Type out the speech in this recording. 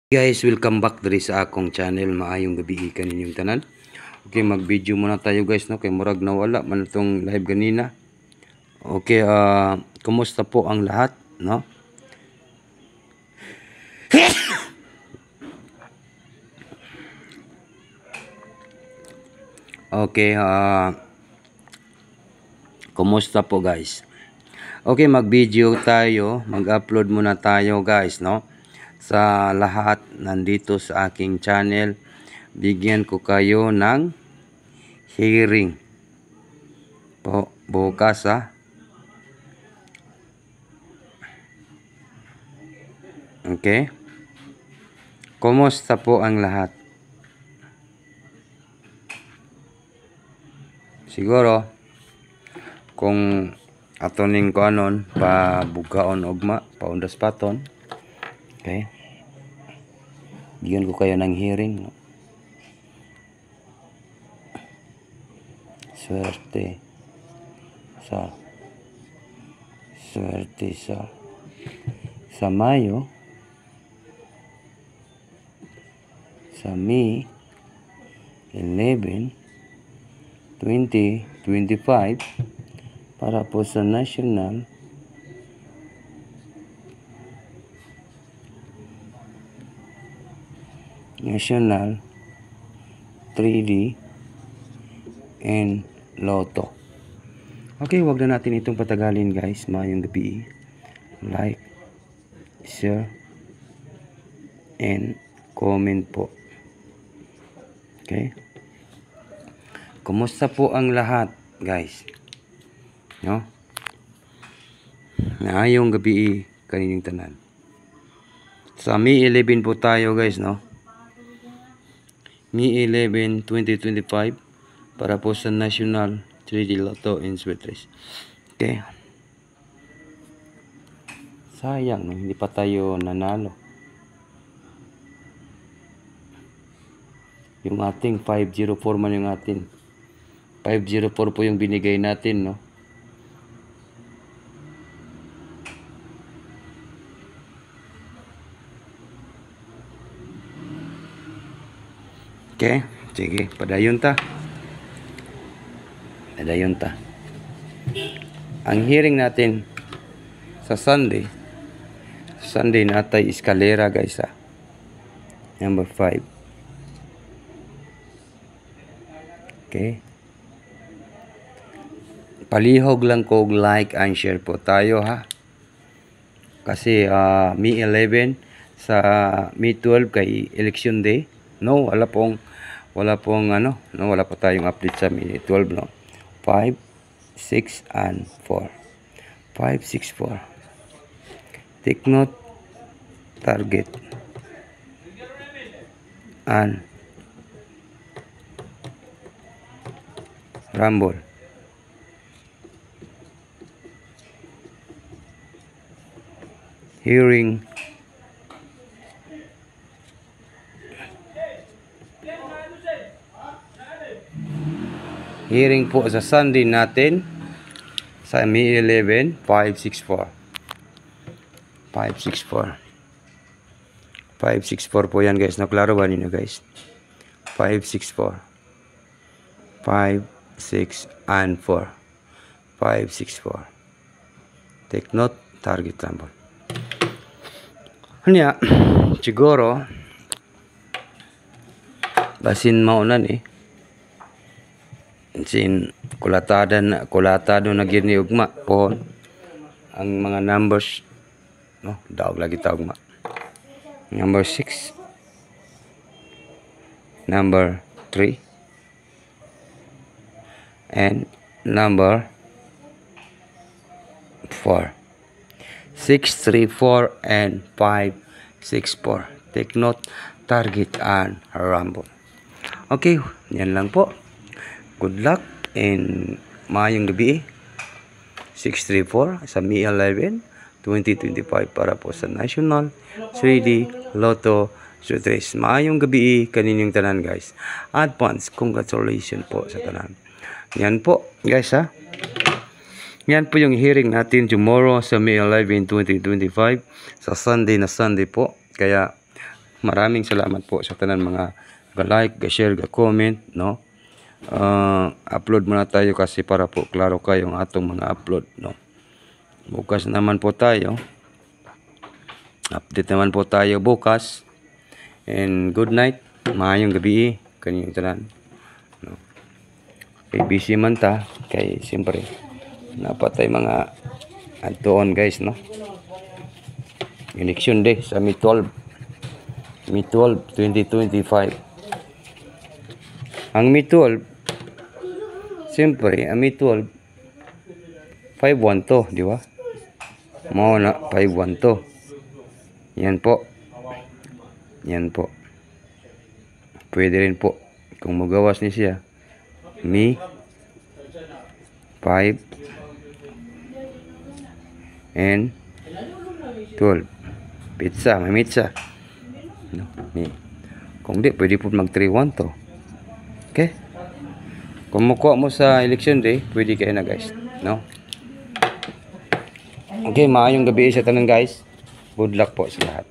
Guys, welcome back diri sa akong channel. Maayong gabi kaninyong tanan. Okay, mag-video muna tayo guys, no? Kay murag nawala man itong live ganina. Okay, kumusta po ang lahat, no? Okay, kumusta po guys? Okay, mag-video tayo, mag-upload muna tayo guys, no? Sa lahat nandito sa aking channel, bigyan ko kayo ng hearing po bukas ha. Okay, kumusta po ang lahat? Siguro kung atoning ko anon pa bugaon ugma paundas paton. Okay, bigyan ko kayo ng hearing, no? Swerte sa Mayo, sa May 11, 2025 para po sa National National 3D and Lotto. Okay, wag na natin itong patagalin guys. Mayong gabi. Like, share, and comment po. Okay? Kumusta po ang lahat guys? No? Maayong gabi kaninyong tanan. Sa May 11 po tayo guys, no? May 11, 2025 para po sa National 3D Lotto and Sweet Race. Okay. Sayang, no? Hindi pa tayo nanalo. Yung ating 504 man yung atin. 504 po yung binigay natin, no? Okay, sige, padayon ta. Ang hearing natin sa Sunday natay eskalera guys ha. Number 5. Okay. Palihog lang ko like and share po tayo ha. Kasi May 11 sa May 12 kay election day. No, wala pong ano, no, wala pa tayong update sa May 12, no. 5, 6, and 4. 5, 6, 4. Take note, target, and rumble. Hearing po sa Sunday natin sa May 11, 564. 564 po yan guys. Naklaro ba ninyo guys? 564. 5, 6, and 4. 564. Take note, target rumble. Hanya, siguro basin maunan sin kulatado na gini ugma po ang mga numbers, no, daog lagi ta ugma. Number 6, number 3, and number 4. 6, 3, 4, and 5, 6, 4. Take note, target, and rumble. Okay, yan lang po. Good luck and maayong gabi. 634 sa May 11, 2025 para po sa National 3D Lotto Sweet Race. Maayong gabi kaninyong tanan guys. Advance congratulations po sa tanan. Yan po guys ha. Yan po yung hearing natin tomorrow sa May 11, 2025 sa Sunday po. Kaya Maraming salamat po sa tanan mga ga-like, ga-share, ga-comment, no. Upload muna tayo kasi para po klaro kayong atong mga upload, no. Bukas naman po tayo. Update naman po tayo bukas. And good night. Maayong gabi kanyang tanan. No. Kay busy man ta kay siyempre napatay mga adtoon guys, no. Election day sa May 12 2025. Ang May 12 siyempre ang May 12 5-1 to, di ba? Mao na 5-1 to. Yan po. Yan po. Pwede rin po kung magawas ni siya. May 5 and 12. Pizza, may pizza. No, kung di, pwede po mag 3-1 to. Okay? Kung makuha mo sa election day, pwede kayo na guys. No? Okay, maayong gabi sa tanan guys. Good luck po sa lahat.